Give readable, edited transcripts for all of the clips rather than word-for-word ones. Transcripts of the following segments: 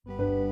Sean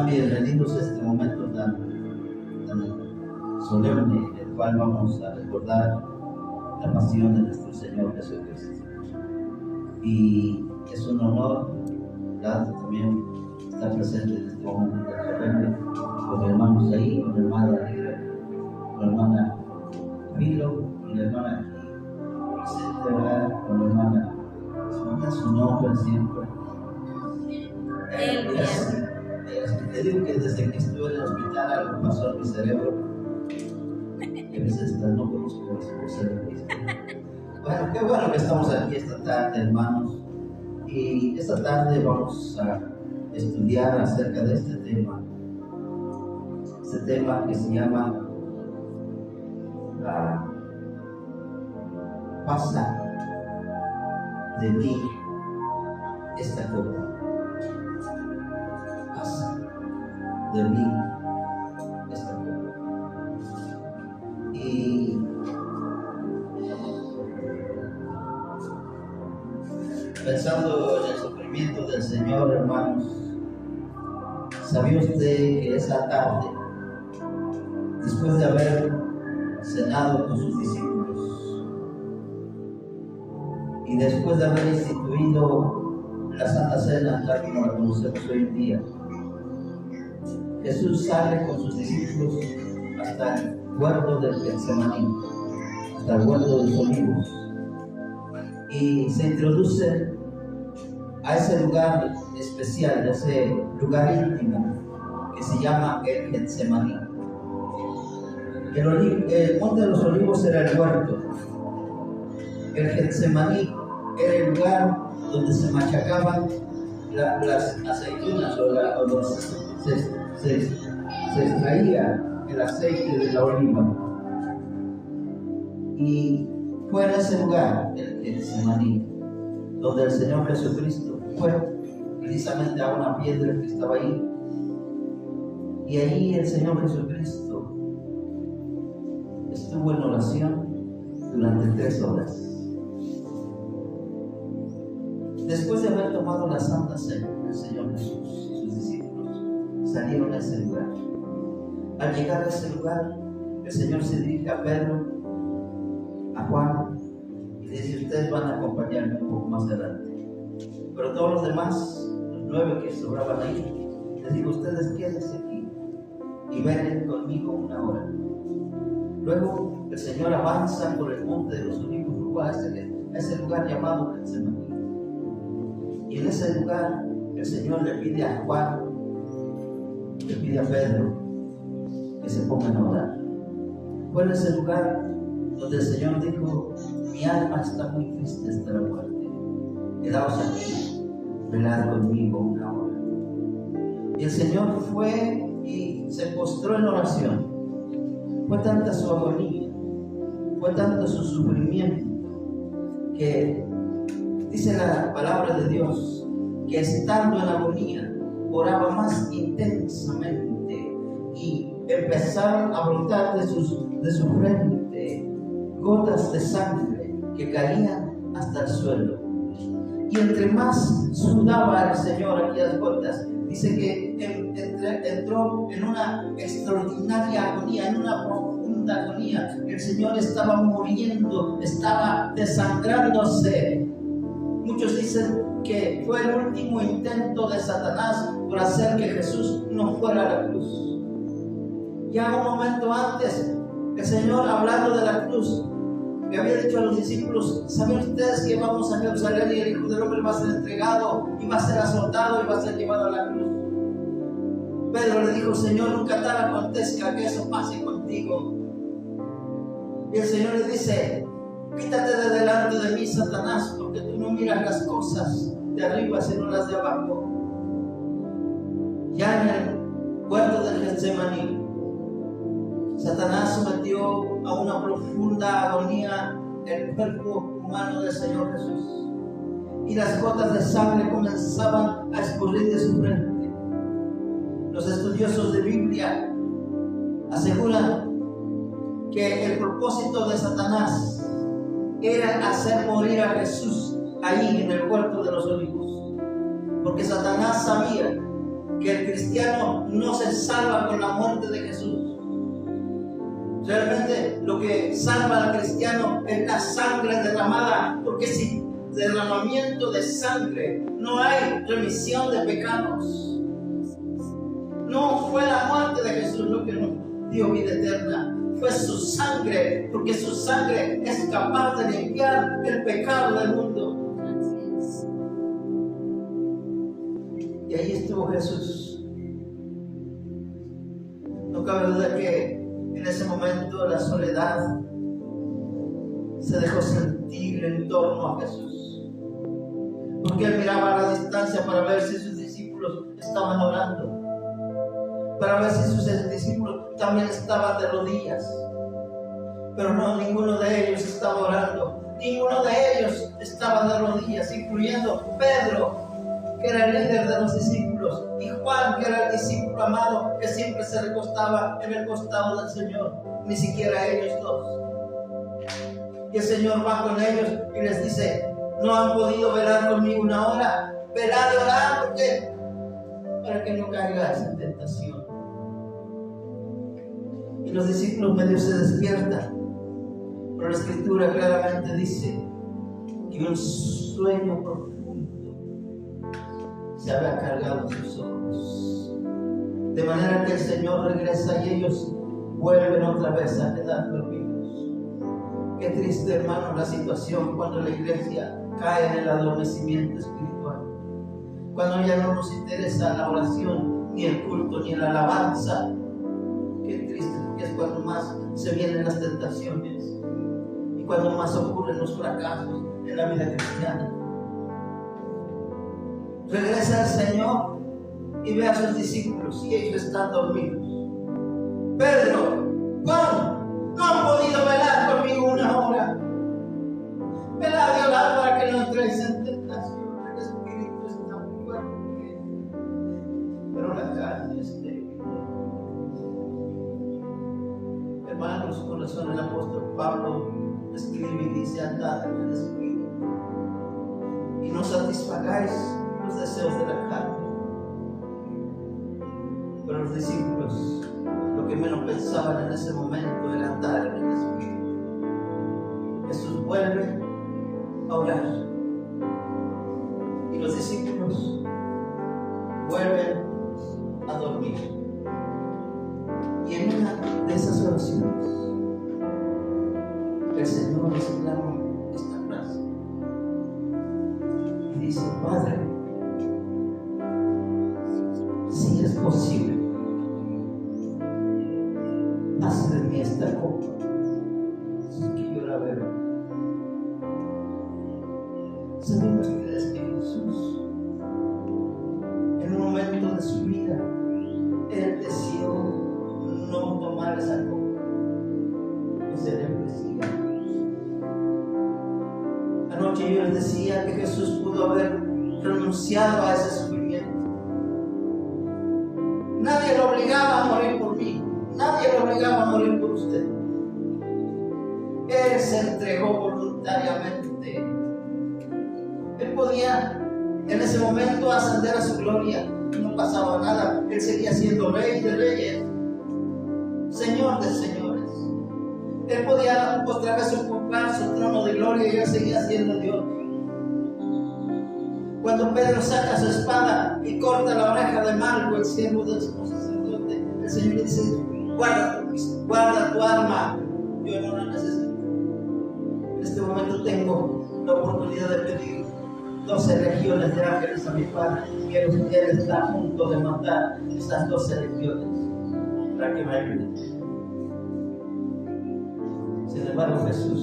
bienvenidos a este momento tan solemne en el cual vamos a recordar la pasión de nuestro Señor Jesucristo. Y es un honor, ¿verdad?, también estar presente en este momento tan solemne con hermanos ahí, con la hermana Milo y la hermana Vicente, ¿verdad?, con la hermana, su nombre siempre. Te digo que desde que estuve en el hospital algo pasó en mi cerebro, que a veces no conozco mi cerebro. Bueno, qué bueno que estamos aquí esta tarde, hermanos, y esta tarde vamos a estudiar acerca de este tema que se llama pasa de mí esta copa. De mí esta copa. Y pensando en el sufrimiento del Señor, hermanos, ¿sabía usted que esa tarde, después de haber cenado con sus discípulos y después de haber instituido la Santa Cena tal como la conocemos hoy en día, Jesús sale con sus discípulos hasta el huerto del Getsemaní, hasta el huerto de los Olivos, y se introduce a ese lugar especial, a ese lugar íntimo que se llama el Getsemaní. El Monte de los Olivos era el huerto. El Getsemaní era el lugar donde se machacaban las aceitunas o donde se extraía el aceite de la oliva. Y fue en ese lugar, el Getsemaní, donde el Señor Jesucristo fue precisamente a una piedra que estaba ahí. Y ahí el Señor Jesucristo estuvo en oración durante 3 horas. Después de haber tomado la Santa Cena, el Señor Jesús y sus discípulos salieron a ese lugar. Al llegar a ese lugar, el Señor se dirige a Pedro, a Juan, y dice: ustedes van a acompañarme un poco más adelante. Pero todos los demás, los 9 que sobraban ahí, les digo: ustedes quédense aquí y ven conmigo 1 hora. Luego el Señor avanza por el Monte de los Olivos rumbo a ese lugar llamado Getsemaní. Y en ese lugar el Señor le pide a Juan, le pide a Pedro que se pongan a orar. Fue en ese lugar donde el Señor dijo: mi alma está muy triste hasta la muerte. Quedaos aquí, velad conmigo 1 hora. Y el Señor fue y se postró en oración. Fue tanta su agonía, fue tanto su sufrimiento, que dice la palabra de Dios que estando en agonía oraba más intensamente y empezaron a brotar de su frente gotas de sangre que caían hasta el suelo. Y entre más sudaba el Señor aquellas gotas, dice que entró en una extraordinaria agonía, en una profunda agonía. El Señor estaba muriendo, estaba desangrándose. Muchos dicen que fue el último intento de Satanás por hacer que Jesús no fuera a la cruz. Ya un momento antes, el Señor, hablando de la cruz, le había dicho a los discípulos: ¿saben ustedes que vamos a Jerusalén y el Hijo del Hombre va a ser entregado y va a ser azotado y va a ser llevado a la cruz? Pedro le dijo: Señor, nunca tal acontezca que eso pase contigo. Y el Señor le dice: quítate de delante de mí, Satanás, porque tú no miras las cosas de arriba sino las de abajo. Ya en el huerto del Getsemaní, Satanás sometió a una profunda agonía el cuerpo humano del Señor Jesús, y las gotas de sangre comenzaban a escurrir de su frente. Los estudiosos de Biblia aseguran que el propósito de Satanás era hacer morir a Jesús ahí en el huerto de los Olivos, porque Satanás sabía que el cristiano no se salva con la muerte de Jesús. Realmente lo que salva al cristiano es la sangre derramada, porque sin derramamiento de sangre no hay remisión de pecados. No fue la muerte de Jesús lo que nos dio vida eterna, fue su sangre, porque su sangre es capaz de limpiar el pecado del mundo. Y ahí estuvo Jesús. No cabe duda que en ese momento la soledad se dejó sentir en torno a Jesús, porque él miraba a la distancia para ver si sus discípulos estaban orando, para ver si sus discípulos también estaban de rodillas. Pero no, ninguno de ellos estaba orando, ninguno de ellos estaba de rodillas, incluyendo Pedro, que era el líder de los discípulos, y Juan, que era el discípulo amado, que siempre se recostaba en el costado del Señor. Ni siquiera ellos dos. Y el Señor va con ellos y les dice: no han podido velar conmigo 1 hora, velad y orad, porque para que no caigáis en tentación. Y los discípulos medio se despiertan, pero la Escritura claramente dice que un sueño profundo se había cargado sus ojos, de manera que el Señor regresa y ellos vuelven otra vez a quedar dormidos. Qué triste, hermano, la situación cuando la iglesia cae en el adormecimiento espiritual. Cuando ya no nos interesa la oración, ni el culto, ni la alabanza. Qué triste, porque es cuando más se vienen las tentaciones y cuando más ocurren los fracasos en la vida cristiana. Regresa el Señor y ve a sus discípulos y ellos están dormidos. Pedro, Juan, no han podido velar conmigo una hora. Velad y orad para que no entréis en tentación. El espíritu está muy fuerte, pero la carne es débil. Hermanos, con razón el apóstol Pablo escribe y dice: andad en el espíritu y no satisfagáis los deseos de la carne. Pero los discípulos lo que menos pensaban en ese momento era andar en el espíritu. Jesús vuelve a orar y los discípulos vuelven a dormir. Y en una de esas oraciones el Señor exclama esta frase y dice: Padre, si es posible, haz de mí esta copa sin que yo la beba. ¿Saben ustedes que Jesús, en un momento de su vida, Él decidió no tomar esa copa y ser enfrecido? Anoche yo les decía que Jesús pudo haber renunciado a ese sufrimiento. Nadie lo obligaba a morir por mí. Nadie lo obligaba a morir por usted. Él se entregó voluntariamente. Él podía en ese momento ascender a su gloria. No pasaba nada. Él seguía siendo rey de reyes, señor de señores. Él podía otra vez ocupar su trono de gloria y él seguía siendo Dios. Cuando Pedro saca su espada y corta la oreja de Malco, el siervo del sumo sacerdote, el Señor le dice: guarda tu arma, yo no la necesito. En este momento tengo la oportunidad de pedir 12 legiones de ángeles a mi Padre, y Él está a punto de mandar esas 12 legiones para que me ayuden. Sin embargo, Jesús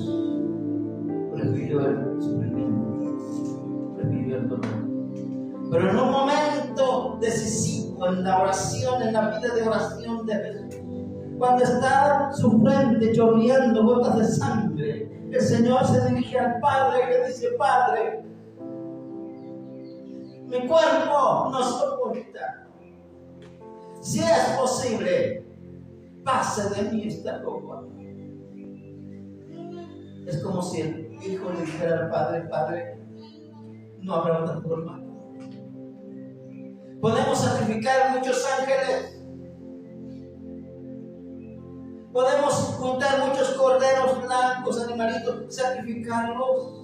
prefirió el sufrimiento, prefirió el dolor. Pero en un momento decisivo en la oración, en la vida de oración de Jesús, cuando está su frente chorreando gotas de sangre, el Señor se dirige al Padre y le dice: Padre, mi cuerpo no soporta. Si es posible, pase de mí esta copa. Es como si el hijo le dijera al Padre: Padre, no habrá otra forma. Podemos sacrificar muchos ángeles. Podemos juntar muchos corderos blancos, animalitos, sacrificarlos.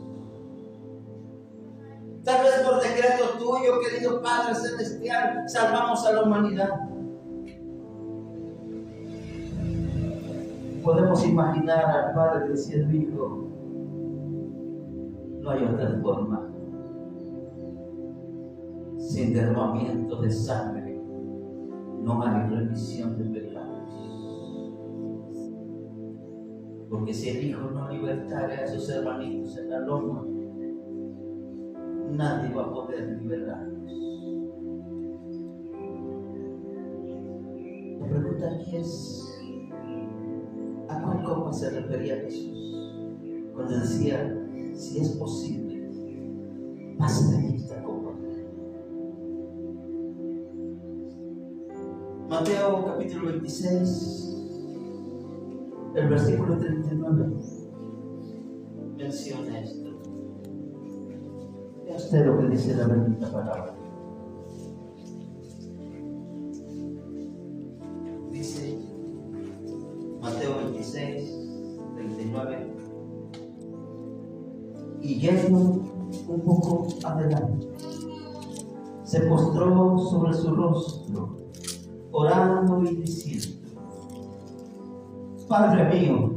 Tal vez por decreto tuyo, querido Padre Celestial, salvamos a la humanidad. Podemos imaginar al Padre diciendo: hijo, no hay otra forma. Sin derramamiento de sangre no hay remisión de pecados. Porque si el Hijo no libertare a sus hermanitos en la loma, nadie va a poder liberarlos. La pregunta aquí es: ¿a cuál copa se refería Jesús cuando decía: si es posible, pase de aquí esta copa? Mateo capítulo 26, el versículo 39 menciona esto. Vea usted lo que dice la bendita palabra. Dice Mateo 26, 39: y yendo un poco adelante, se postró sobre su rostro, orando y diciendo: Padre mío,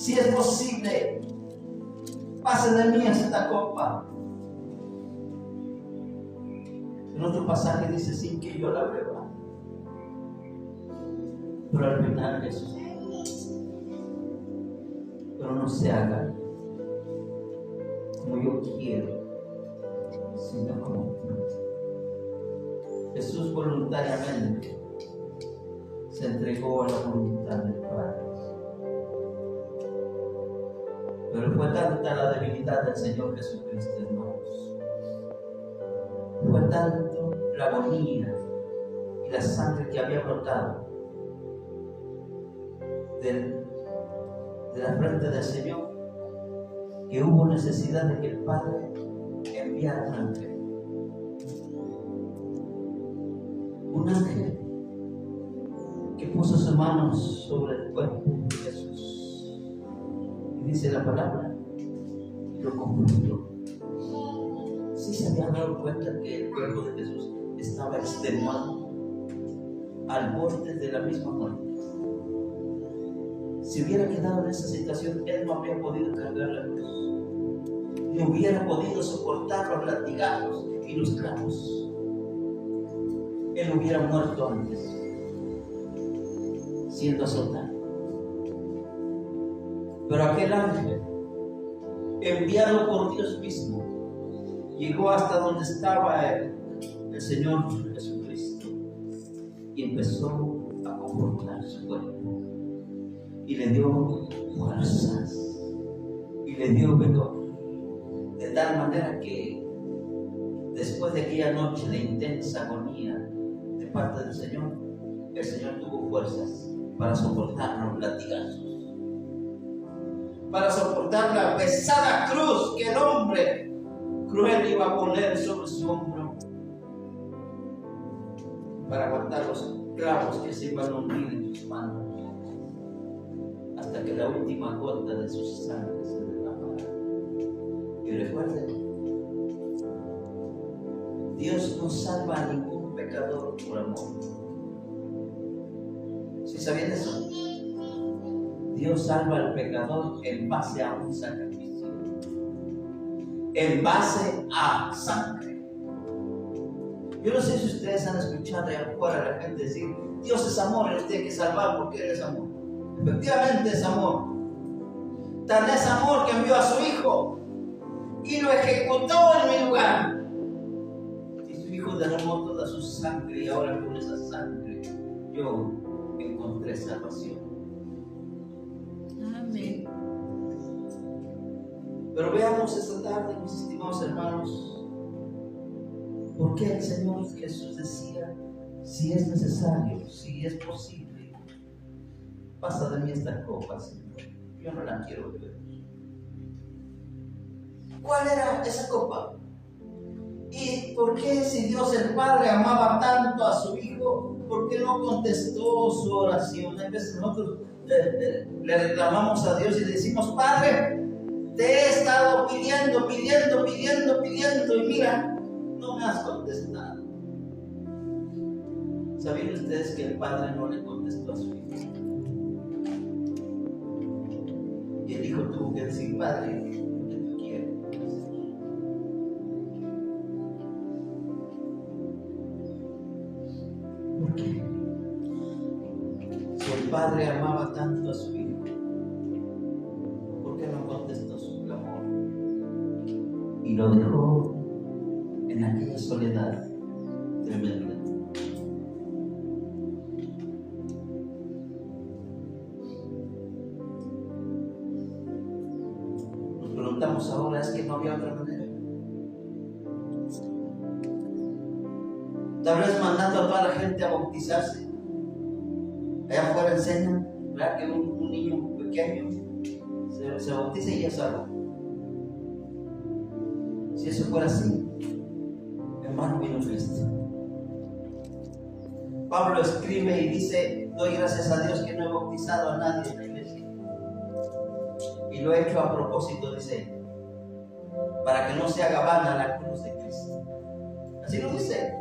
Si es posible, pase de mí esta copa. En otro pasaje dice, sin que yo la beba. Pero al final Jesús dijo, pero no se haga como yo quiero, sino como tú. Jesús voluntariamente se entregó a la voluntad del Padre. Pero fue tanta la debilidad del Señor Jesucristo, hermanos. Fue tanto la agonía y la sangre que había brotado de la frente del Señor, que hubo necesidad de que el Padre enviara un ángel. Un ángel que puso sus manos sobre el cuerpo de Jesús. Y dice la palabra, y lo confundió. Sí se habían dado cuenta que el cuerpo de Jesús estaba extenuado al borde de la misma muerte. Si hubiera quedado en esa situación, él no habría podido cargar la cruz. No hubiera podido soportar los latigazos y los clavos. Él hubiera muerto antes, siendo azotado. Pero aquel ángel, enviado por Dios mismo, llegó hasta donde estaba el Señor Jesucristo y empezó a confortar su cuerpo. Y le dio fuerzas y le dio vigor, de tal manera que después de aquella noche de intensa agonía de parte del Señor, el Señor tuvo fuerzas para soportar los latigazos, para soportar la pesada cruz que el hombre cruel iba a poner sobre su hombro, para aguantar los clavos que se iban a hundir en sus manos, hasta que la última gota de su sangre se derramara. Y recuerden, Dios no salva a ningún pecador por amor. ¿Sí sabían eso? Dios salva al pecador en base a un sacrificio, en base a sangre. Yo no sé si ustedes han escuchado allá afuera a la gente decir, Dios es amor, Él tiene que salvar porque Él es amor. Efectivamente es amor. Tan es amor que envió a su Hijo y lo ejecutó en mi lugar. Y su Hijo derramó toda su sangre, y ahora con esa sangre yo encontré salvación. Amén. Pero veamos esta tarde, mis estimados hermanos, por qué el Señor Jesús decía, si es necesario, si es posible, pasa de mí esta copa, Señor. Yo no la quiero beber. ¿Cuál era esa copa? ¿Y por qué, si Dios el Padre amaba tanto a su Hijo, por qué no contestó su oración? A veces nosotros le reclamamos a Dios y le decimos, Padre, te he estado pidiendo, y mira, no me has contestado. ¿Sabían ustedes que el Padre no le contestó a su Hijo? Y el Hijo tuvo que decir, Padre, ¿qué tú quieres? ¿Por qué? Si el Padre amaba tanto a su Hijo, ¿por qué no contestó su clamor? Y lo dejó en aquella soledad tremenda. Preguntamos ahora, ¿es que no había otra manera? Tal vez mandando a toda la gente a bautizarse. Allá afuera enseñan, ¿verdad? Que un niño pequeño se bautiza y ya salva. Si eso fuera así, hermano, vino Cristo. Pablo escribe y dice, doy gracias a Dios que no he bautizado a nadie en la iglesia. Y lo he hecho a propósito, dice, para que no se haga vana la cruz de Cristo. Así lo dice.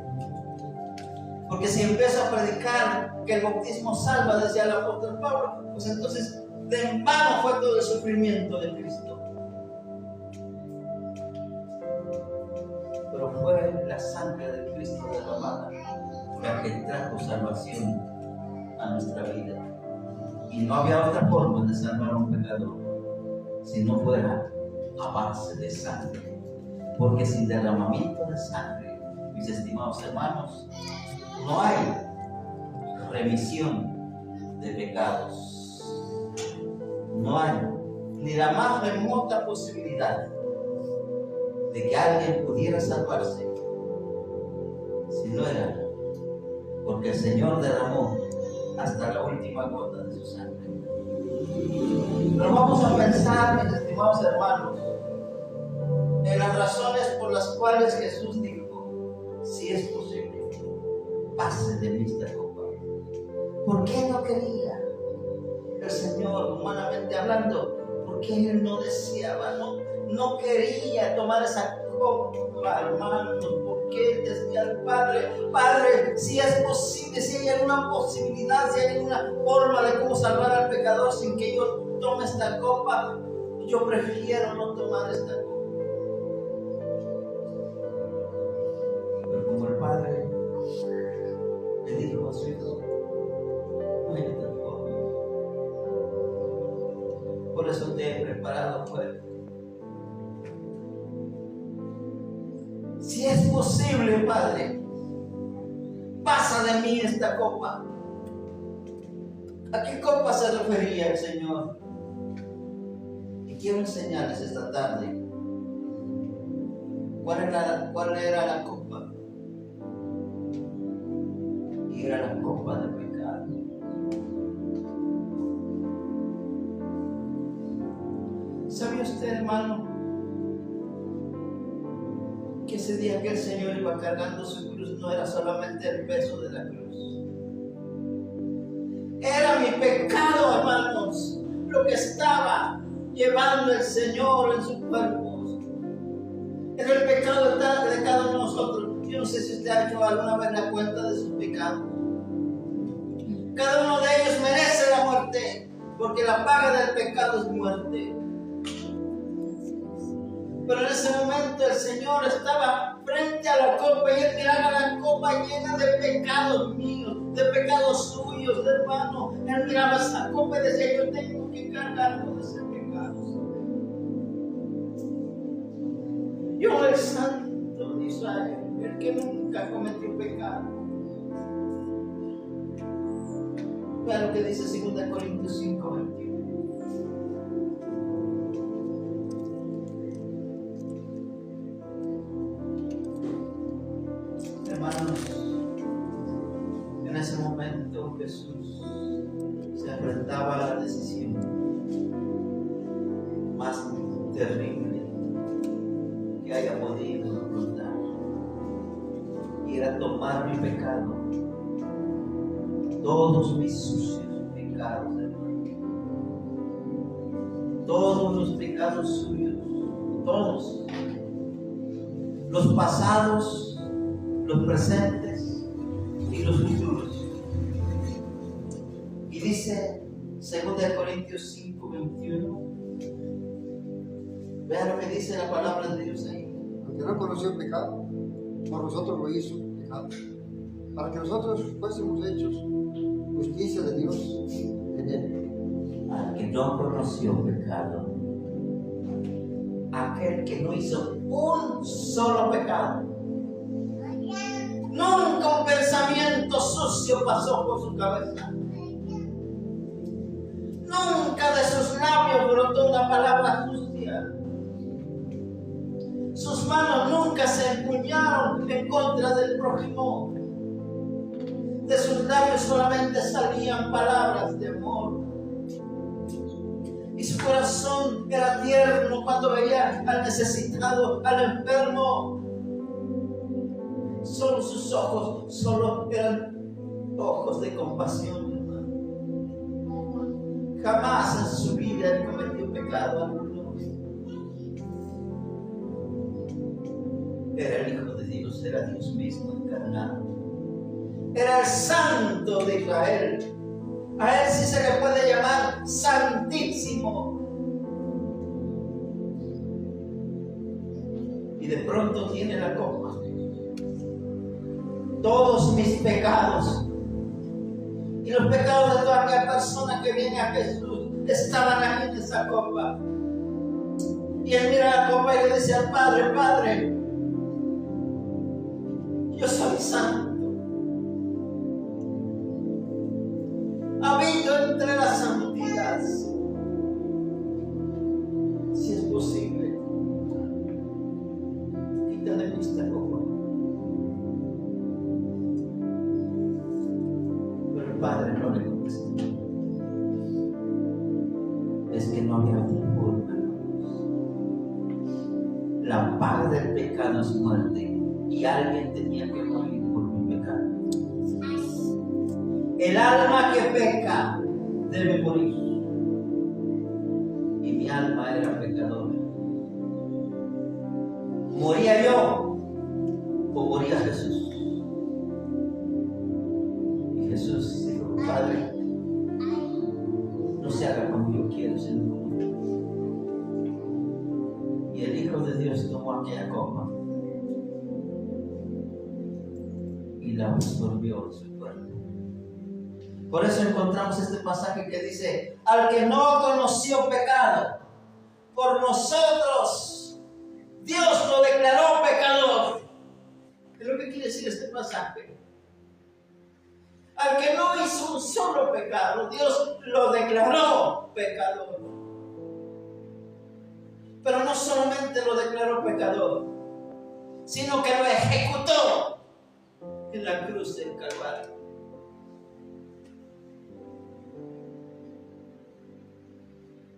Porque si empiezo a predicar que el bautismo salva, decía el apóstol Pablo, pues entonces, De en vano fue todo el sufrimiento de Cristo. Pero fue la sangre de Cristo derramada la que trajo salvación a nuestra vida. Y no había otra forma de salvar a un pecador si no fuera a base de sangre. Porque sin derramamiento de sangre, mis estimados hermanos, no hay remisión de pecados. No hay ni la más remota posibilidad de que alguien pudiera salvarse si no era porque el Señor derramó hasta la última gota de su sangre. Pero vamos a pensar, mis estimados hermanos, en las razones por las cuales Jesús dijo: si es posible, pase de mí esta copa. ¿Por qué no quería el Señor, humanamente hablando? Porque Él no deseaba, no quería tomar esa copa, hermanos. Porque Él decía al Padre: Padre, si es posible, si hay alguna posibilidad, si hay alguna forma de cómo salvar al pecador sin que yo tome esta copa, yo prefiero no tomar esta copa. Pero como el Padre le dijo a su Hijo: no hay otra forma. Por eso te he preparado fuego. Si es posible, Padre, pasa de mí esta copa. ¿A qué copa se refería el Señor? Y quiero enseñarles esta tarde cuál era la copa. Y era la copa del pecado. ¿Sabe usted, hermano, que ese día que el Señor iba cargando su cruz no era solamente el peso de la cruz? Era mi pecado, hermanos, lo que estaba llevando el Señor en su cuerpo. Era el pecado de cada uno de nosotros. Yo no sé si usted ha hecho alguna vez la cuenta de sus pecados. Cada uno de ellos merece la muerte, porque la paga del pecado es muerte. Pero en ese momento el Señor estaba frente a la copa y Él miraba la copa llena de pecados míos, de pecados suyos, de hermano. Él miraba esa copa y decía: yo tengo que cargar con ese pecado. Yo, el Santo de Israel, el que nunca cometió pecado. Vean lo que dice 2 Corintios 5:21. Hermanos, en ese momento Jesús se enfrentaba a la decisión más terrible que haya podido afrontar, y era tomar mi pecado, todos mis sucios pecados, hermanos, todos los pecados suyos, todos, los pasados, los presentes y los futuros. Y dice 2 Corintios 5:21. Vean lo que dice la palabra de Dios ahí. El que no conoció el pecado, por nosotros lo hizo pecado, para que nosotros fuésemos hechos justicia de Dios en él. Al que no conoció pecado, aquel que no hizo un solo pecado, nunca un pensamiento sucio pasó por su cabeza, nunca de sus labios brotó una palabra sucia, sus manos nunca se empuñaron en contra del prójimo, de sus labios solamente salían palabras de amor, y su corazón era tierno cuando veía al necesitado, al enfermo. Solo sus ojos eran ojos de compasión, hermano. Jamás en su vida él cometió pecado alguno. Era el Hijo de Dios, era Dios mismo encarnado. Era el Santo de Israel. A él sí se le puede llamar santísimo. Y de pronto tiene la copa. Todos mis pecados y los pecados de toda aquella persona que viene a Jesús estaban ahí en esa copa. Y él mira la copa y le dice al Padre: Padre, yo soy santo. Habito entre la santidad. Si es posible, quítale esta copa. Pero el Padre no le contestó. Es que no había otra forma. La paga del pecado es muerte, y alguien tenía que morir por mi pecado. El alma que peca debe morir. Y mi alma era pecadora. ¿Moría yo o moría Jesús? Y Jesús dijo: Padre, no se haga como yo quiero, sino como tú. Y el Hijo de Dios tomó aquella copa y la absorbió en su cuerpo. Por eso encontramos este pasaje que dice: al que no conoció pecado, por nosotros Dios lo declaró pecador. ¿Qué es lo que quiere decir este pasaje? Al que no hizo un solo pecado, Dios lo declaró pecador. Pero no solamente lo declaró pecador, sino que lo ejecutó en la cruz del Calvario.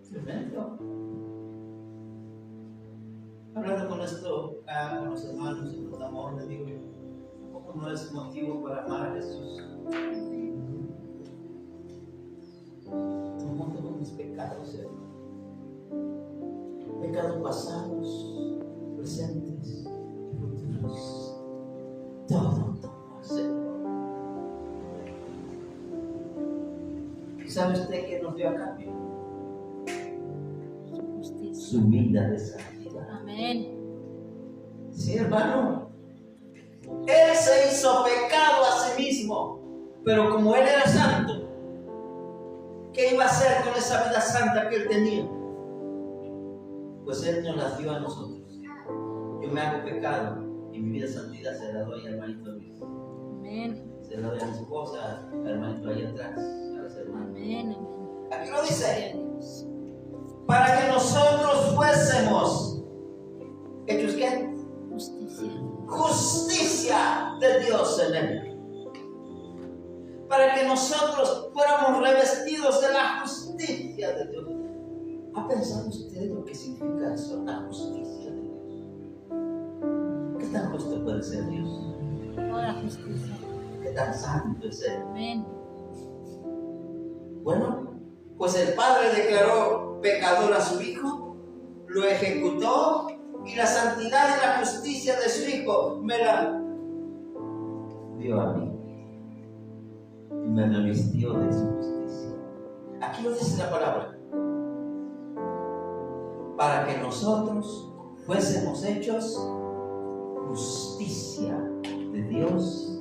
Tremendo. Hablando con esto con los hermanos en los amor, les digo: tampoco no es motivo para amar a Jesús. Tomó todos mis pecados, pecados pasados, presentes y futuros. Todo tomó, Señor. ¿Y sabe usted qué nos dio a cambio? Su vida de santidad. Amén. Sí, hermano. Él se hizo pecado a sí mismo, pero como él era santo, ¿qué iba a hacer con esa vida santa que él tenía? Pues él nos la dio a nosotros. Yo me hago pecado y mi vida de santidad se la doy al hermanito Luis. Amén. Se la doy a mi esposa, al hermanito ahí atrás, a los hermanos. Amén. Amén. Aquí lo dice: para que nosotros fuésemos hechos ¿qué? Justicia. Justicia de Dios en él. Para que nosotros fuéramos revestidos de la justicia de Dios. ¿Ha pensado usted lo que significa eso? La justicia de Dios. ¿Qué tan justo puede ser Dios? Toda justicia. ¿Qué tan santo es Él? Amén. Bueno, pues el Padre declaró pecador a su Hijo, lo ejecutó, y la santidad y la justicia de su Hijo me la dio a mí. Y me revistió de su justicia. Aquí lo dice la palabra: para que nosotros fuésemos hechos justicia de Dios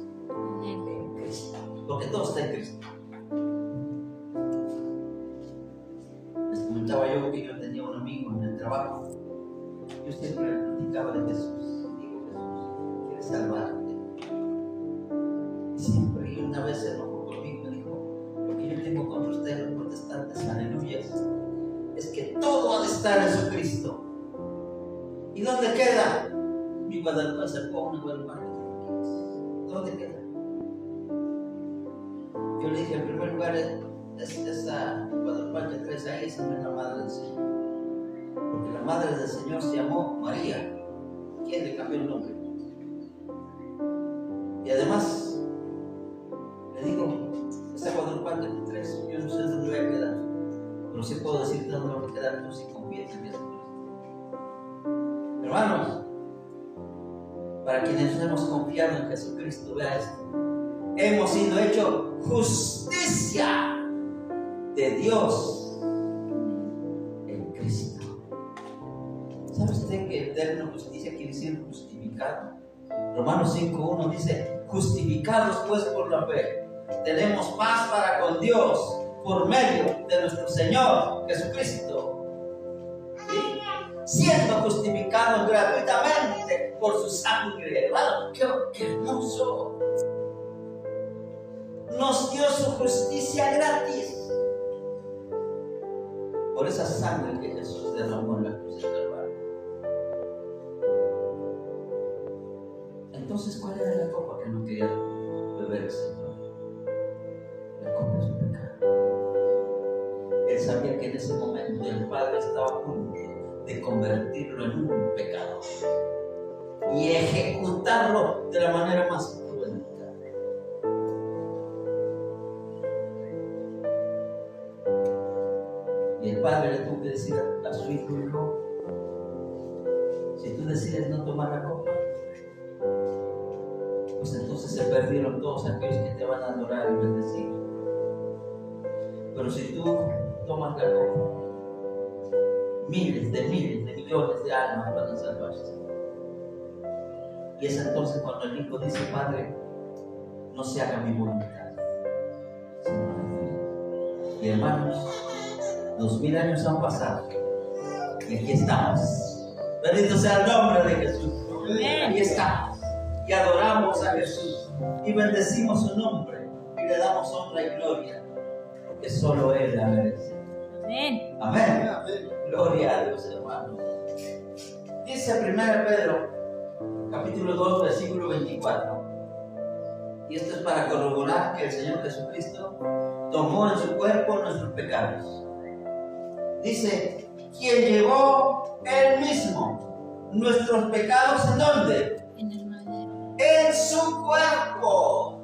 en Cristo. Porque todo está en Cristo. Les comentaba yo que yo tenía un amigo en el trabajo. Yo siempre le platicaba de Jesús. Digo: Jesús quiere salvarte. Y siempre, y una vez se enojó conmigo, me dijo: lo que yo tengo contra ustedes, los protestantes, aleluyas, es que todo ha de estar en su Cristo. ¿Y dónde queda? Mi Guadalupe acercó una Guadalupe. ¿Dónde queda? Yo le dije: en primer lugar, esa Guadalupe que traes ahí, esa no es la madre del Señor. Porque la madre del Señor se llamó María. ¿Quién le cambió el nombre? Y además, le digo: esa Guadalupe que traes, yo no sé dónde voy a quedar, pero sí puedo decirte dónde voy a quedar tú si confías en Jesucristo. Hermanos, para quienes hemos confiado en Jesucristo, vea esto: hemos sido hechos justicia de Dios ¿Sabe usted que el término justicia quiere decir justificado? Romanos 5:1 dice, justificados pues por la fe, tenemos paz para con Dios por medio de nuestro Señor Jesucristo. ¿Sí? Siendo justificados gratuitamente por su sangre. ¡Wow! ¡Qué hermoso! Nos dio su justicia gratis por esa sangre que Jesús derramó en la cruz del Calvario. Entonces, ¿cuál era la copa que no quería beber el Señor? La copa de su pecado. Él sabía que en ese momento el Padre estaba a punto de convertirlo en un pecador y ejecutarlo de la manera más cruenta. Y el Padre le tuvo que decir a su hijo, si tú decides no tomar la copa, pues entonces se perdieron todos aquellos que te van a adorar y bendecir. Pero si tú tomas la copa, miles de millones de almas van a salvarse. Y es entonces cuando el hijo dice, Padre, no se haga mi voluntad, sino la tuya. Y hermanos, 2000 años han pasado y aquí estamos. Bendito sea el nombre de Jesús. Aquí estamos y adoramos a Jesús y bendecimos su nombre y le damos honra y gloria porque solo Él la merece. Amén. Amén. Gloria a Dios, hermano. Dice 1 Pedro, capítulo 2, versículo 24. Y esto es para corroborar que el Señor Jesucristo tomó en su cuerpo nuestros pecados. Dice, quien llevó Él mismo nuestros pecados, ¿en dónde? En el madero. En su cuerpo.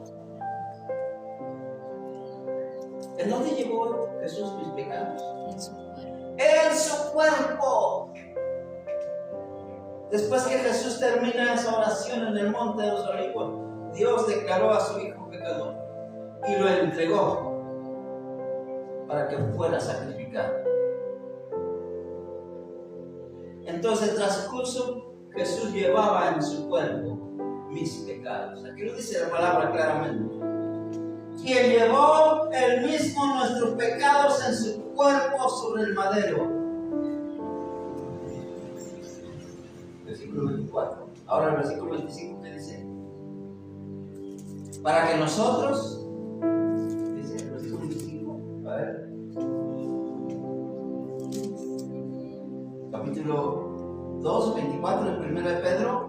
¿En dónde llevó Jesús mis pecados? En su cuerpo. En su cuerpo. Después que Jesús termina esa oración en el monte de los olivos, Dios declaró a su hijo pecador y lo entregó para que fuera sacrificado. Entonces, el transcurso, Jesús llevaba en su cuerpo mis pecados. Aquí lo dice la palabra claramente. Quien llevó Él mismo nuestros pecados en su cuerpo sobre el madero. Versículo 24. Ahora el versículo 25 que dice, para que nosotros, dice el versículo 25, a ver, capítulo 2, 24 de 1 de Pedro,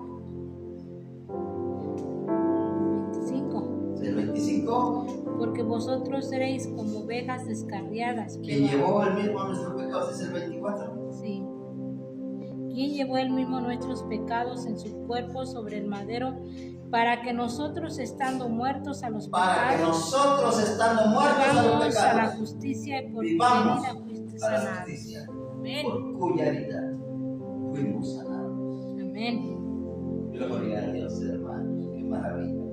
25. el 25, Porque vosotros seréis como ovejas descarriadas. quien llevó Él mismo nuestros pecados, es el 24. Sí. Quien llevó Él mismo nuestros pecados en su cuerpo sobre el madero, para que nosotros, estando muertos a los Para que pecados, nosotros, estando muertos a los vivamos a la pecados, justicia y por vivamos venida fuiste a la sanados. justicia, Amén. por cuya herida fuimos sanados. Amén. Gloria a Dios, hermanos, qué maravilla.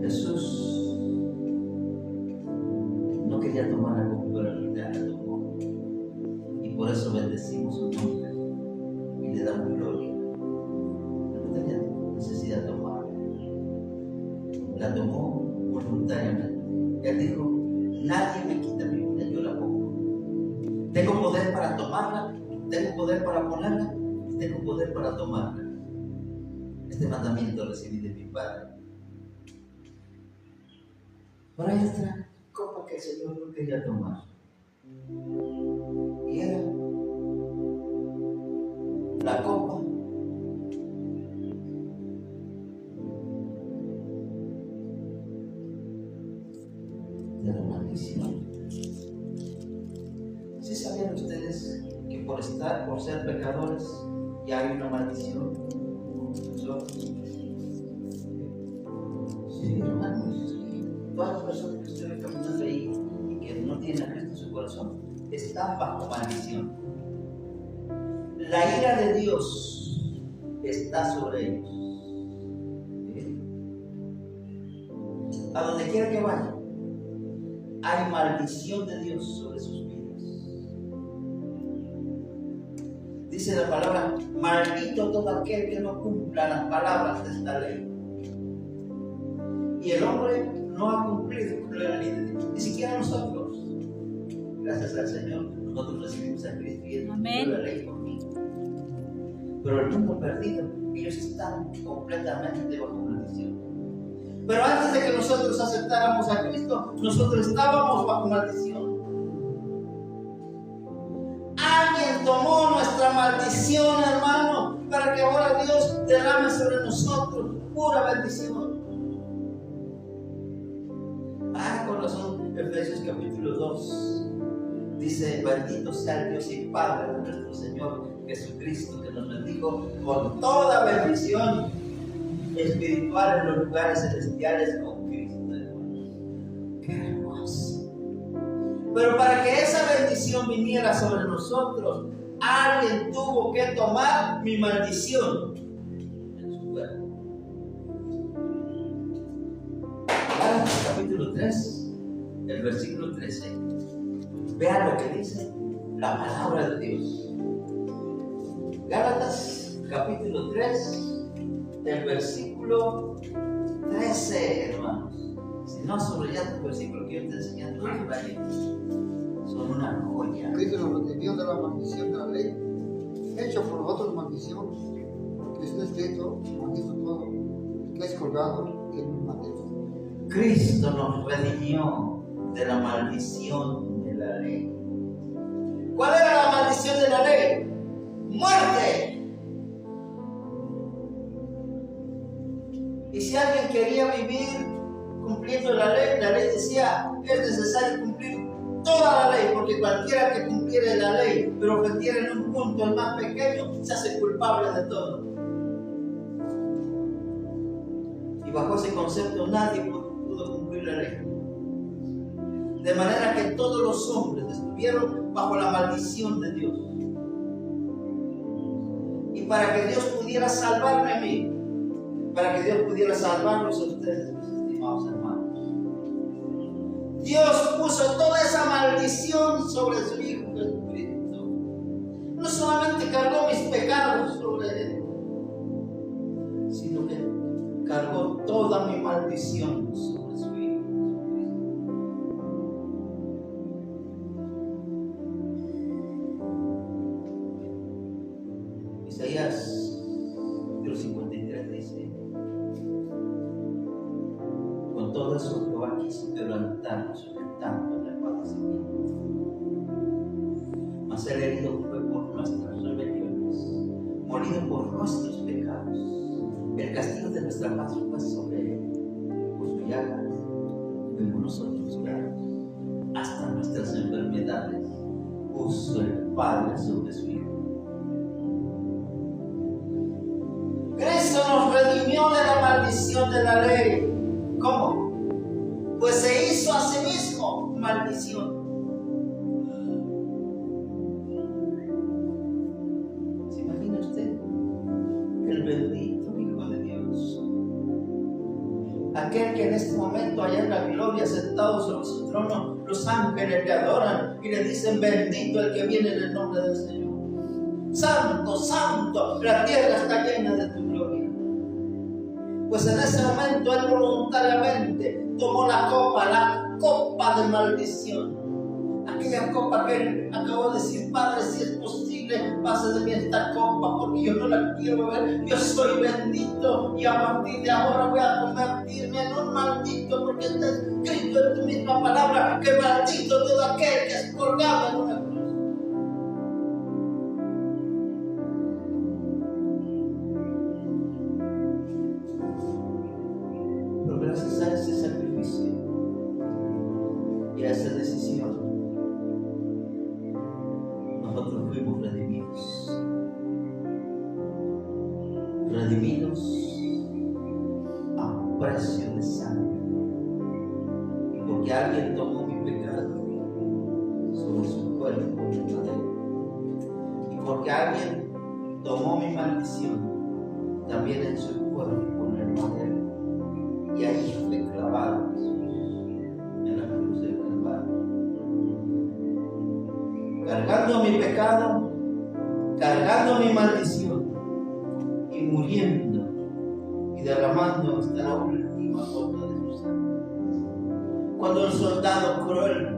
Jesús no quería tomar algo, pero en realidad la tomó. Y por eso bendecimos su nombre y le damos gloria. No tenía necesidad de tomarla. La tomó voluntariamente. Él dijo, nadie me quita mi vida, yo la pongo. Tengo poder para tomarla, tengo poder para ponerla, y tengo poder para tomarla. Este mandamiento recibí de mi Padre. Pero hay otra copa que el Señor no quería tomar. Y era la copa de la maldición. ¿Sí sabían ustedes que por ser pecadores ya hay una maldición? Nosotros. Sí, hermanos. Todas las personas que están caminando ahí y que no tienen a Cristo en su corazón están bajo maldición. La ira de Dios está sobre ellos. ¿Sí? A donde quiera que vayan, hay maldición de Dios sobre sus vidas. Dice la palabra, maldito todo aquel que no cumpla las palabras de esta ley. Y el hombre no ha cumplido con la ley de Dios, ni siquiera nosotros. Gracias al Señor, nosotros recibimos a Cristo y Él cumplió la ley por mí. Pero el mundo perdido, ellos están completamente bajo maldición. Pero antes de que nosotros aceptáramos a Cristo, nosotros estábamos bajo maldición. Alguien tomó nuestra maldición, hermano, para que ahora Dios derrame sobre nosotros pura bendición. Con razón, Efesios capítulo 2 dice: bendito sea el Dios y Padre de nuestro Señor Jesucristo, que nos bendijo con toda bendición espiritual en los lugares celestiales con Cristo. ¡Qué hermoso! Pero para que esa bendición viniera sobre nosotros, alguien tuvo que tomar mi maldición en su cuerpo. Gálatas capítulo 3, el versículo 13. Vean lo que dice la palabra de Dios. Gálatas capítulo 3, el versículo 13, hermanos. Si no subrayas el versículo que yo te enseñé, no son una joya. Cristo nos redimió de la maldición de la ley, hecho por nosotros maldición, porque está escrito, maldito todo, que es colgado en un madero. Cristo nos redimió de la maldición de la ley. ¿Cuál era la maldición de la ley? ¡Muerte! Y si alguien quería vivir cumpliendo la ley decía, es necesario cumplir toda la ley, porque cualquiera que cumpliera la ley, pero ofendiera en un punto el más pequeño, se hace culpable de todo. Y bajo ese concepto nadie pudo cumplir la ley. De manera que todos los hombres estuvieron bajo la maldición de Dios. Y para que Dios pudiera salvarme a mí, para que Dios pudiera salvarlos a ustedes, mis estimados hermanos, Dios puso toda esa maldición sobre su Hijo Jesucristo. No solamente cargó mis pecados sobre Él, sino que cargó toda mi maldición sobre su Hijo Jesucristo. Isaías 53 dice: con todo eso Jehová quiso quebrantarnos, sujetando en el padecimiento. Mas el herido fue por nuestras rebeliones, molido por nuestros pecados. El castigo de nuestra paz fue sobre él, por su llaga fuimos nosotros curados. Hasta nuestras enfermedades puso el Padre sobre su Hijo. Cristo nos redimió de la maldición de la ley. ¿Cómo? Pues se hizo a sí mismo maldición. ¿Se imagina usted? El bendito Hijo de Dios, aquel que en este momento allá en la gloria, sentado sobre su trono, los ángeles le adoran y le dicen: bendito el que viene en el nombre del Señor. Santo, santo, la tierra está llena de tu gloria. Pues en ese momento Él voluntariamente tomó la copa de maldición. Aquella copa que Él acabó de decir: Padre, si es posible, pase de mí esta copa, porque yo no la quiero beber. Yo soy bendito y a partir de ahora voy a convertirme en un maldito, porque está escrito en tu misma palabra que maldito todo aquel que es colgado en una cruz. Gracias a ese sacrificio y a esa decisión, nosotros fuimos redimidos. Redimidos a un precio de sangre. Y porque alguien tomó mi pecado sobre su cuerpo en el madero. Y porque alguien tomó mi maldición también en su cuerpo en el madero. Y ahí fue clavado en la cruz del Calvario. Cargando mi pecado, cargando mi maldición y muriendo y derramando hasta la última gota de su sangre. Cuando el soldado cruel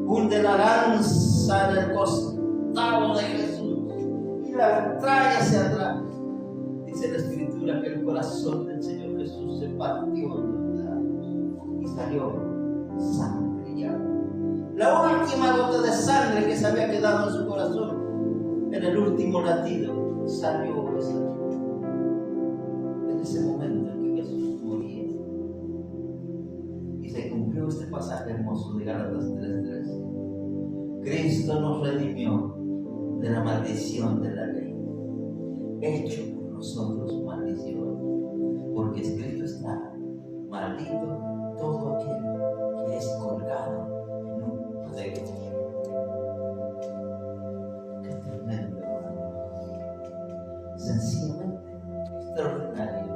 hunde la lanza en el costado de Jesús y la trae hacia atrás, dice la Escritura que el corazón del Señor Jesús se partió en dos lados y salió sangre y agua. La última gota de sangre que se había quedado en su corazón, en el último latido, salió esa noche. En ese momento en que Jesús moría. Y se cumplió este pasaje hermoso de Gálatas 3:13. Cristo nos redimió de la maldición de la ley, hecho por nosotros maldición, porque escrito está: maldito todo aquel que es colgado en un madero. Qué tremendo, hermano. Sencillamente extraordinario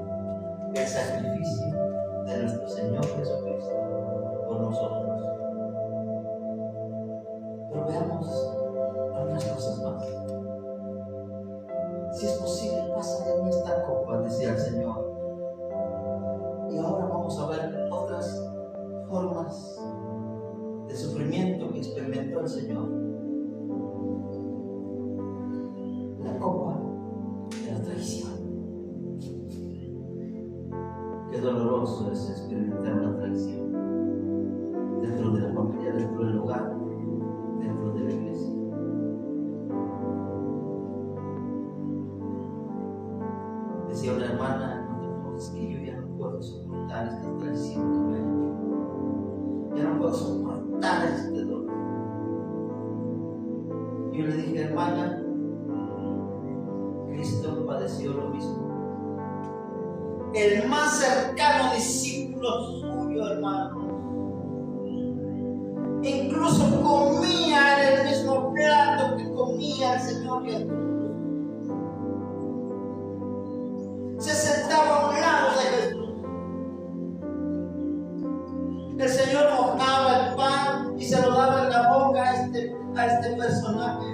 el sacrificio de nuestro Señor Jesucristo por nosotros. Pero veamos algunas cosas más. Si es posible, pasa de mí esta copa, decía el Señor. Y ahora vamos a ver otras formas de sufrimiento que experimentó el Señor. La copa de la traición. Qué doloroso es experimentar una traición dentro de la familia, dentro del hogar, dentro de la iglesia. Decía una hermana, no, es que yo ya no puedo soportar esta traición que me ha hecho. Ya no puedo soportar este dolor. Yo le dije, hermana, Cristo padeció lo mismo. El más cercano discípulo suyo, hermano, incluso comía en el mismo plato que comía el Señor Jesús. Se sentaba a un lado de Jesús. El Señor mojaba el pan y se lo daba en la boca a este personaje.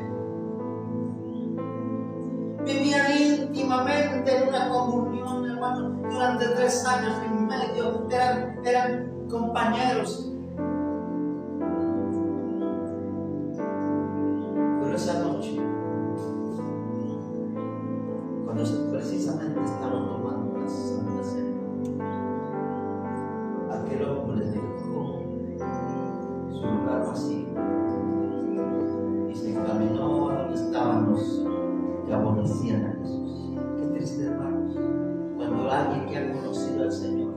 Vivían íntimamente en una comunión, hermano, durante 3 años y medio. Eran compañeros. Pero esa noche, cuando precisamente estaban tomando la Santa Cena, aquel hombre dejó su lugar vacío y se encaminó a donde estaban los que aborrecían a Jesús. Qué triste, hermanos, cuando alguien que ha conocido al Señor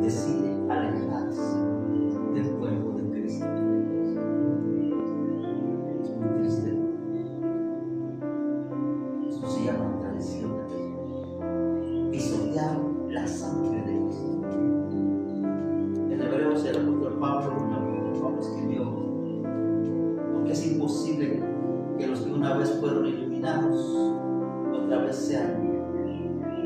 decide alejarse del cuerpo de Cristo. Es muy triste. Eso se llama traición de Jesús. Pisotear la sangre de Cristo. En Hebreos el apóstol Pablo escribió: porque es imposible que los que una vez fueron iluminados otra vez sean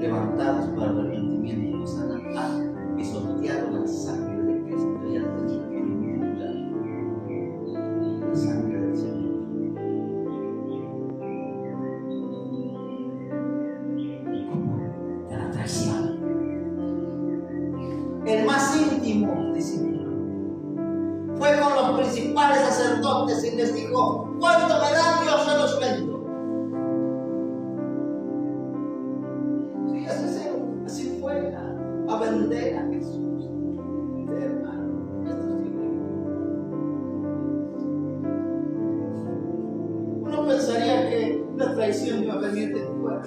levantados para el arrepentimiento. Nos han pisoteado la sangre de Cristo y han tenido que eliminar la sangre del Señor. De la traición. El más íntimo discípulo fue con los principales sacerdotes y les dijo: ¿cuánto me dan? Yo se los vendo. Sí, así fue a vender a Jesús. Hermano, esto es terrible. Uno pensaría que la traición iba a venir de fuera.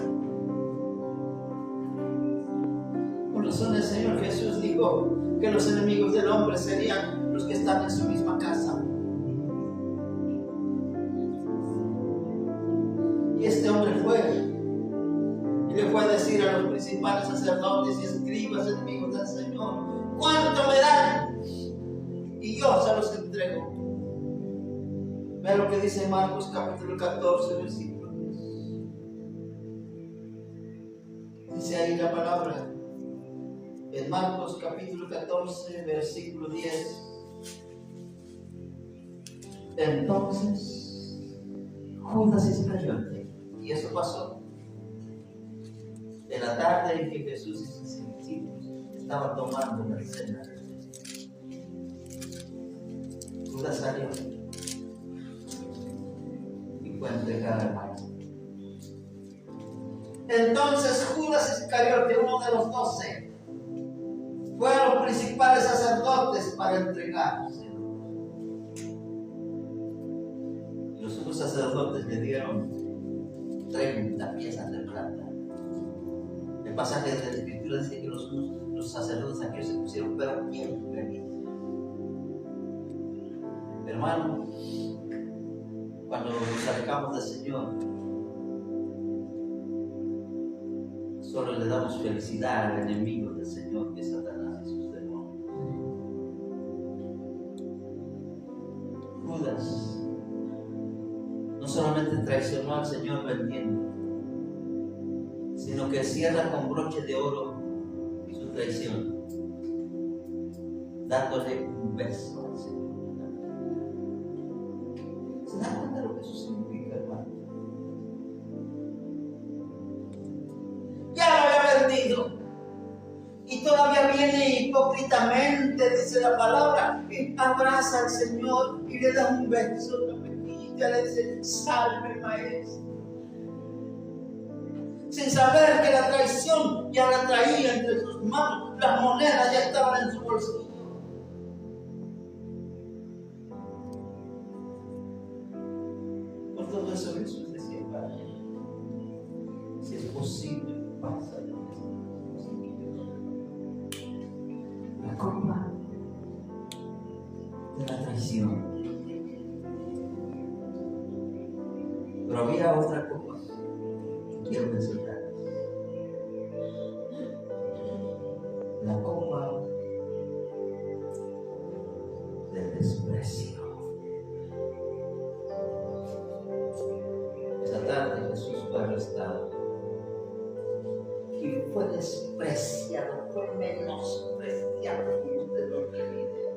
Por razón el Señor Jesús dijo que los enemigos del hombre serían los que están en su misma casa. Y este hombre fue y le fue a decir a los principales sacerdotes y escribas, enemigos del Señor: ¿cuánto me dan? Y yo se los entrego. Vean lo que dice Marcos capítulo 14, versículo 10. Dice ahí la palabra. En Marcos capítulo 14, versículo 10. Entonces Judas Iscariote, Y eso pasó. En la tarde en que Jesús y sus discípulos estaban tomando la cena, Judas salió y fue a entregar al maestro. Entonces Judas Iscariote, uno de los 12, fue a los principales sacerdotes para entregarse. Y los otros sacerdotes le dieron 30 piezas de plata. El pasaje de la Escritura dice que los sacerdotes aquí se pusieron, pero bien felices. Hermano, cuando nos alejamos del Señor, solo le damos felicidad al enemigo del Señor, que es Satanás y sus demonios. Judas no solamente traicionó al Señor vendiendo, sino que cierra con broche de oro su traición, dándole un beso al Señor. ¿Se dan cuenta de lo que eso significa, hermano? Ya lo había vendido y todavía viene hipócritamente, dice la palabra, y abraza al Señor y le da un beso en la mejilla, le dice: salve, maestro. Sin saber que la traición ya la traía entre sus manos, las monedas ya estaban en su bolsillo. Por todo eso Jesús decía: Padre, si es posible, pasa de la copa de la traición. Pero había otra copa que quiero mencionar. La copa del desprecio. Esa tarde Jesús fue arrestado y fue despreciado, fue menospreciado, como usted no tiene idea.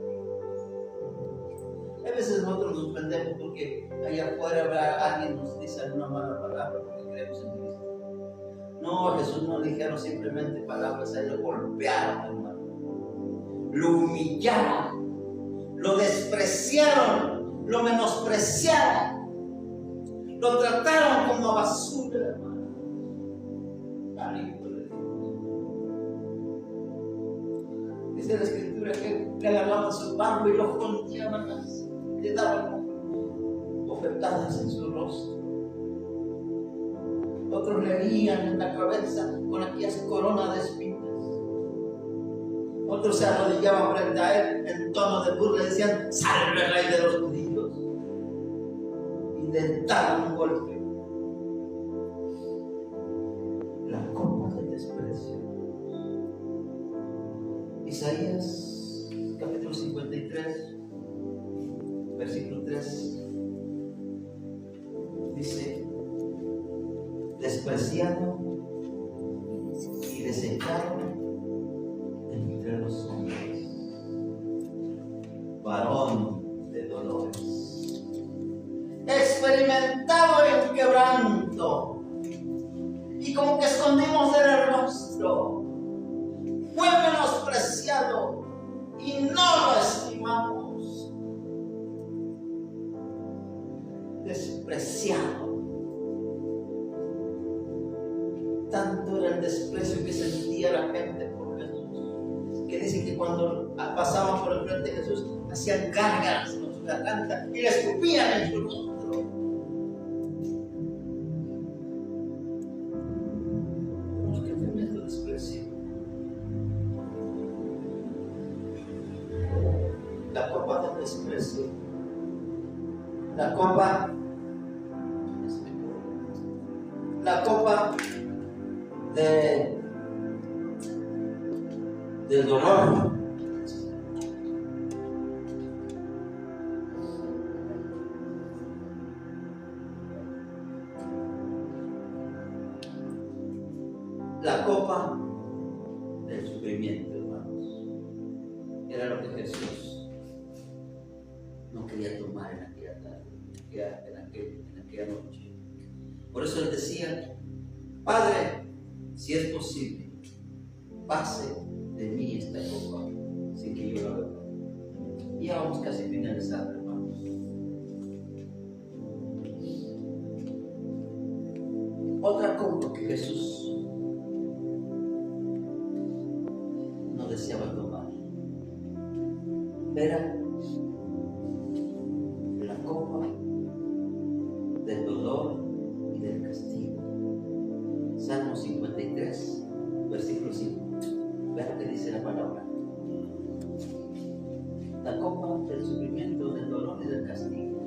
A veces nosotros nos ofendemos porque allá afuera alguien nos dice alguna mala palabra porque creemos en Cristo. No, a Jesús no le dijeron simplemente palabras, a él lo golpearon, hermano. Lo humillaron, lo despreciaron, lo menospreciaron, lo trataron como a basura, hermano. Al Hijo de Dios. Dice la Escritura que le agarraban su barba y lo jonteaban así, le daban bofetadas en su rostro. Otros le herían en la cabeza con aquellas coronas de espinas. Otros se arrodillaban frente a él en tono de burla y decían: salve, rey de los judíos. Y le daban un golpe. La copa del desprecio. Isaías capítulo 53, versículo 3 dice: despreciado y desechado entre los hombres, varón de dolores, experimentado en quebranto, y como que escondimos del rostro, fue menospreciado y no lo estimamos. Despreciado. Tanto era el desprecio que sentía la gente por Jesús, que dicen que cuando pasaban por el frente de Jesús hacían gárgaras con su garganta y le escupían en su rostro. ¡Qué tremendo desprecio! La copa del desprecio, la copa del dolor. La copa del sufrimiento, hermanos, era lo que Jesús no quería tomar en aquella tarde, en aquella noche. Por eso él decía: Padre, si es posible, pase de mí esta copa sin que yo la beba. Y ya vamos casi finalizando, hermanos. Otra copa que Jesús no deseaba tomar era la copa del dolor y del castigo. Salmo 53, versículo 5. Vean lo que dice la palabra. La copa del sufrimiento, del dolor y del castigo.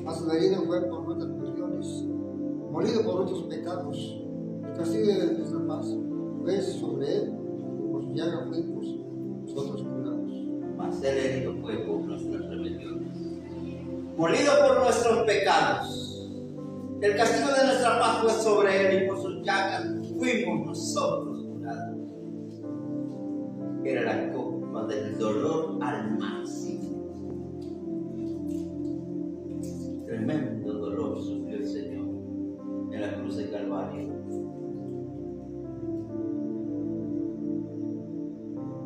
Mas su herido fue por nuestras rebeliones, molido por nuestros pecados. El castigo de nuestra paz fue sobre él, y por su llaga fuimos nosotros curados. Mas él herido fue por nuestras rebeliones, molido por nuestros pecados. El castigo de nuestra paz fue sobre él, y por sus llagas fuimos nosotros curados. Era la copa del dolor al máximo. Tremendo dolor sufrió el Señor en la cruz de Calvario.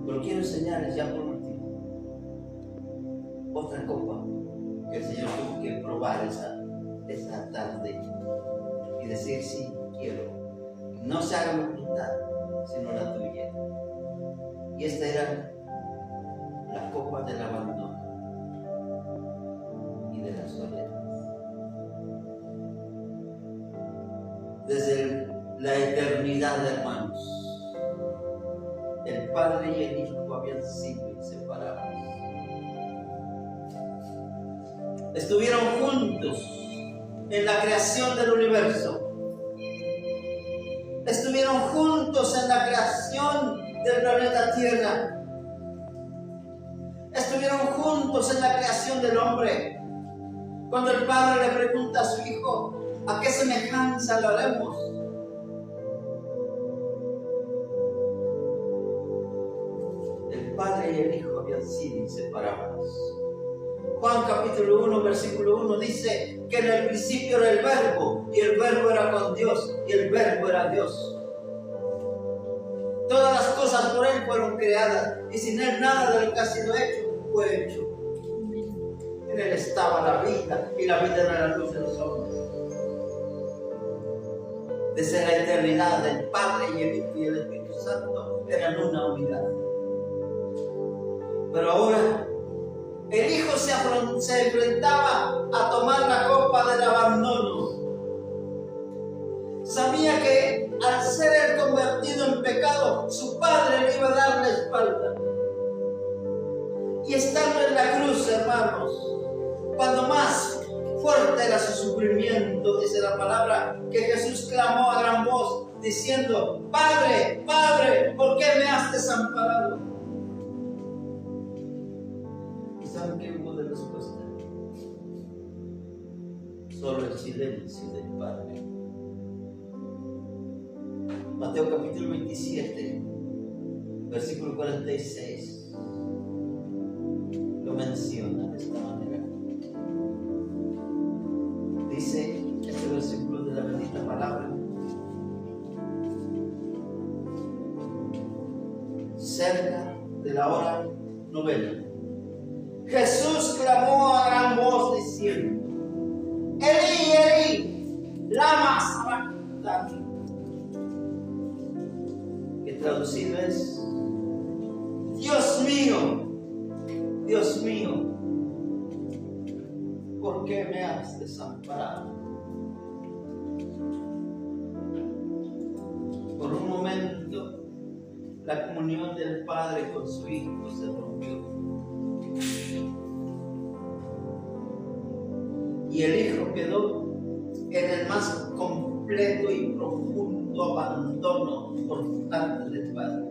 Pero quiero enseñarles ya por último otra copa que el Señor tuvo que probar esa tarde y decir: sí, quiero. No se haga mi voluntad, sino la tuya. Y esta era la copa del abandono y de la soledad. Desde la eternidad, hermanos, el Padre y el Hijo habían sido inseparables. Estuvieron juntos en la creación del universo. Estuvieron juntos en la creación del planeta Tierra. Estuvieron juntos en la creación del hombre. Cuando el Padre le pregunta a su Hijo: ¿a qué semejanza lo haremos? El Padre y el Hijo habían sido inseparables. Juan capítulo 1, versículo 1 dice que en el principio era el Verbo, y el Verbo era con Dios, y el Verbo era Dios. Todas las cosas por Él fueron creadas, y sin Él nada de lo que ha sido hecho fue hecho. En Él estaba la vida, y la vida era la luz de los hombres. Desde la eternidad, el Padre y el Hijo y el Espíritu Santo eran una unidad. Pero ahora el Hijo se enfrentaba a tomar la copa del abandono. Sabía que al ser él convertido en pecado, su Padre le iba a dar la espalda. Y estando en la cruz, hermanos, cuando más fuerte era su sufrimiento, dice la palabra, que Jesús clamó a gran voz, diciendo: Padre, Padre, ¿por qué me has desamparado? ¿Y saben qué hubo de respuesta? Solo el silencio del Padre. Mateo capítulo 27, versículo 46, lo menciona de esta manera. Dice este versículo de la bendita palabra: cerca de la hora novena, Jesús clamó a gran voz diciendo: Elí, Elí, lama sabactani. Que traducido es: Dios mío, ¿por qué me has desamparado? Por un momento, la comunión del Padre con su Hijo se rompió. Y el Hijo quedó en el más completo y profundo abandono por parte del Padre.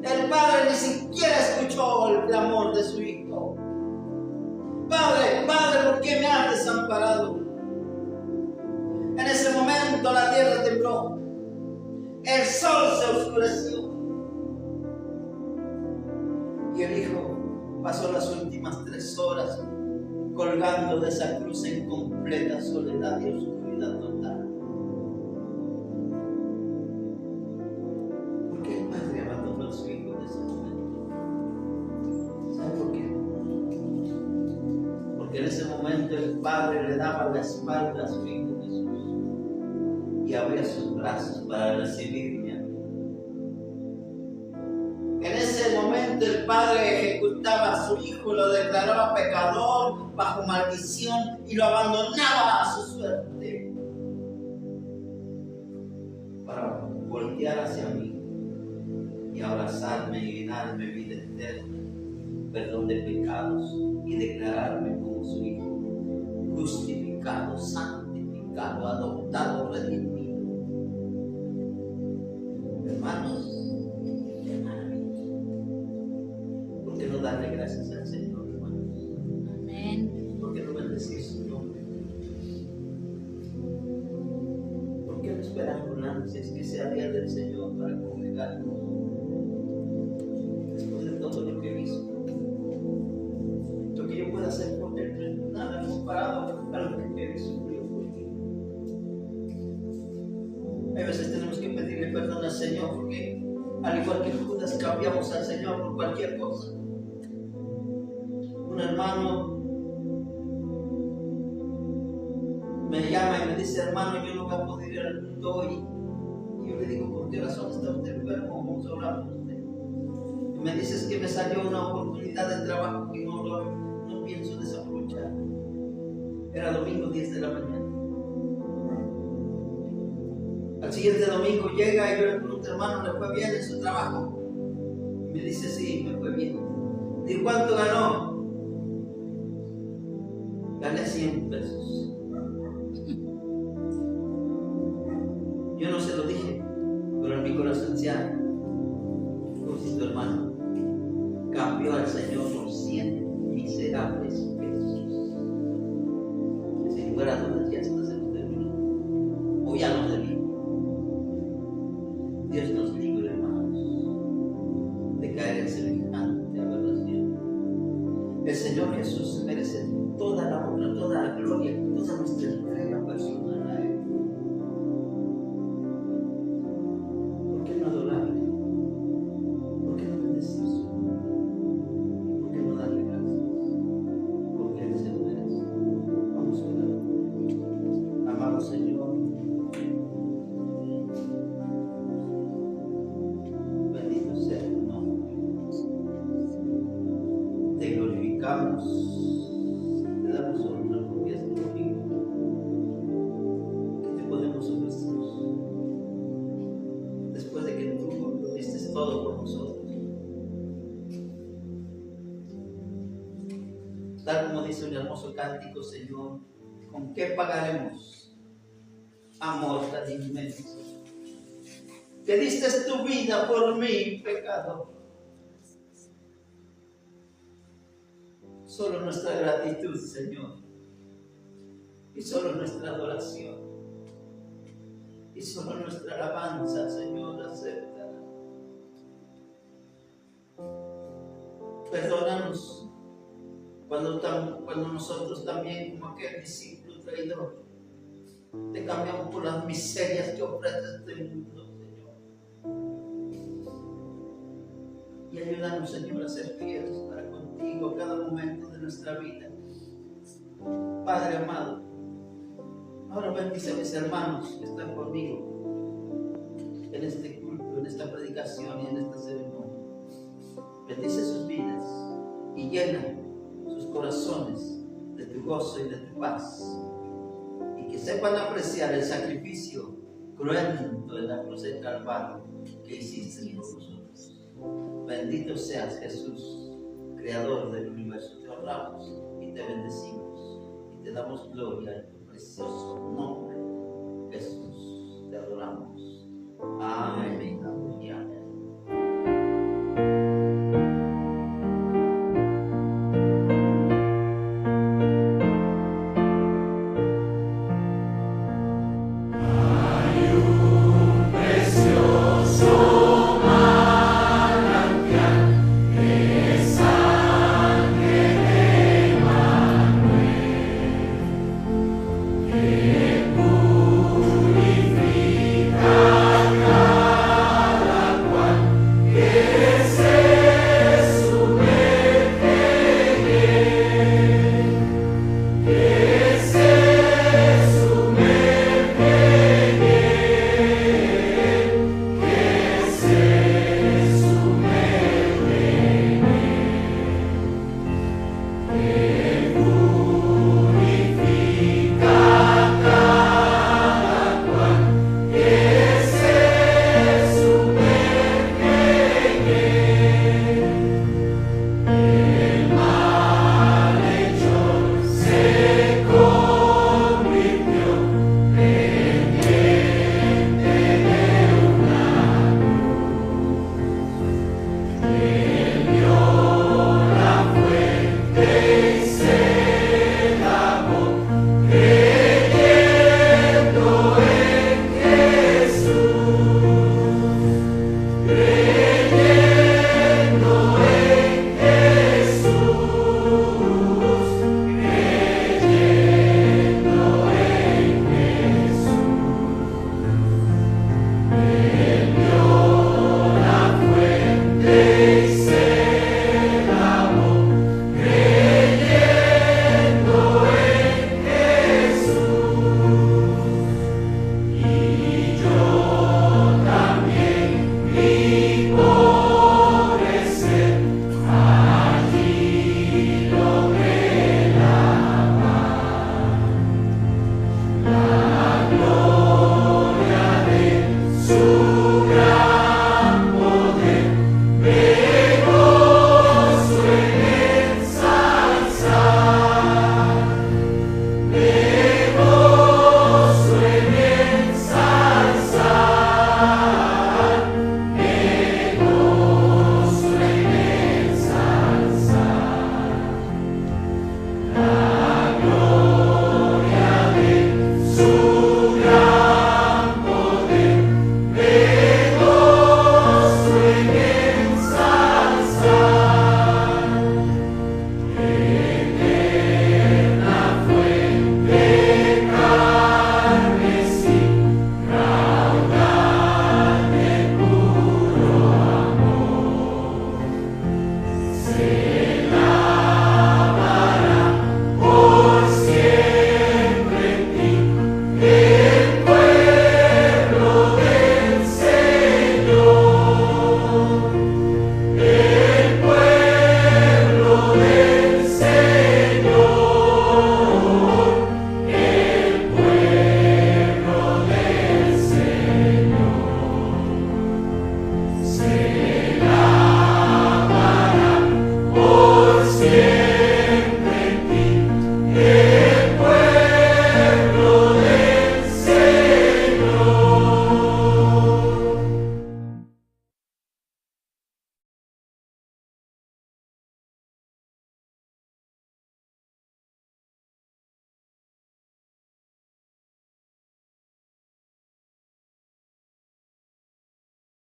El Padre ni siquiera escuchó el clamor de su Hijo. Padre, Padre, ¿por qué me has desamparado? En ese momento la tierra tembló, el sol se oscureció y el Hijo pasó las últimas 3 horas colgando de esa cruz en completa soledad y oscuridad. pérdida total. ¿Por qué el padre abandonó a su hijo en ese momento? ¿Sabe por qué? Porque en ese momento el padre le daba la espalda a su hijo Jesús y abría sus brazos para recibirle. En ese momento el padre ejecutaba a su hijo, lo declaraba pecador, bajo maldición, y lo abandonaba a su suerte para voltear hacia mí y abrazarme y darme vida eterna, perdón de pecados, y declararme como su hijo, justificado, santificado, adoptado, redimido. Hermanos, ¿por qué no darle gracias al Señor, hermanos? Amén. ¿Por qué no bendecir su nombre? ¿Por qué no esperar con ansias que sea día del Señor para congregarnos? Después de todo lo que he visto, lo que yo pueda hacer por Él no es nada comparado a lo que Él sufrió por mí. A veces tenemos que pedirle perdón al Señor porque, al igual que Judas, cambiamos al Señor por cualquier cosa. Un hermano me llama y me dice: hermano, yo no voy a poder ir al culto hoy. Y yo le digo: ¿por qué razón está usted enfermo? Vamos a hablar con usted. Y me dice: es que me salió una oportunidad de trabajo que no pienso desaprovechar. Era domingo 10 de la mañana. Al siguiente domingo llega y yo le pregunto: hermano, ¿le fue bien en su trabajo? Y me dice: sí, me fue bien. ¿Y cuánto ganó? Gané 100 pesos. Yo no se lo dije, pero en mi corazón decía: tu hermano cambió al Señor por 100 miserables pesos. Sin lugar a dudas, ya está, se nos terminó. O ya nos debía. Dios nos libre, hermanos, de caer en semejante aberración. El Señor Jesús merece toda la honra, toda la gloria, toda nuestra entrega personal a Él. ¿Por qué no adorarle? ¿Por qué no bendecir su nombre? ¿Por qué no darle gracias? Porque Él se lo merece. Vamos a orar. Amado Señor, bendito sea tu nombre. Te glorificamos. Te damos honra porque es tu Hijo. ¿Qué te podemos ofrecer? Después de que tú lo diste todo por nosotros. Tal como dice un hermoso cántico, Señor, ¿con qué pagaremos amor tan inmenso? Que diste tu vida por mi pecado. Solo nuestra gratitud, Señor, y solo nuestra adoración, y solo nuestra alabanza, Señor, acepta. Perdónanos cuando nosotros también, como aquel discípulo traidor, te cambiamos por las miserias que ofrece este mundo, Señor. Y ayúdanos, Señor, a ser fieles para contigo a cada momento de nuestra vida. Padre amado, ahora bendice a mis hermanos que están conmigo en este culto, en esta predicación y en esta ceremonia. Bendice sus vidas y llena sus corazones de tu gozo y de tu paz. Y que sepan apreciar el sacrificio cruento en la cruz del Calvario que hiciste por nosotros. Bendito seas, Jesús, Creador del universo. Te honramos y te bendecimos y te damos gloria en tu precioso nombre, Jesús.